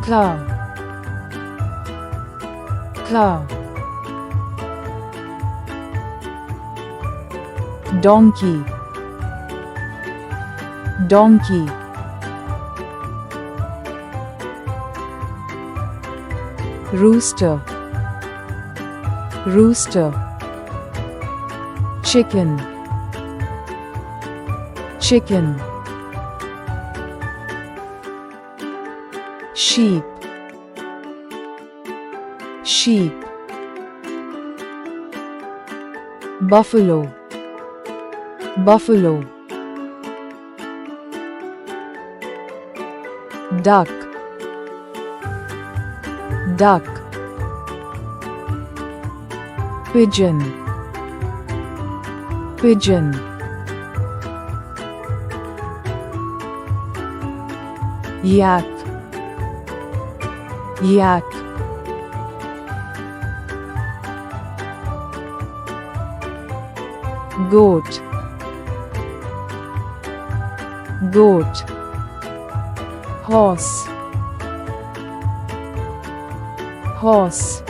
Cow. Cow. Donkey. Donkey. Rooster. Rooster. Chicken. Chicken. Sheep. Sheep. Buffalo. Buffalo. Duck. Duck. Pigeon. Pigeon. Yak. Yak. Goat. Goat. Horse. Horse.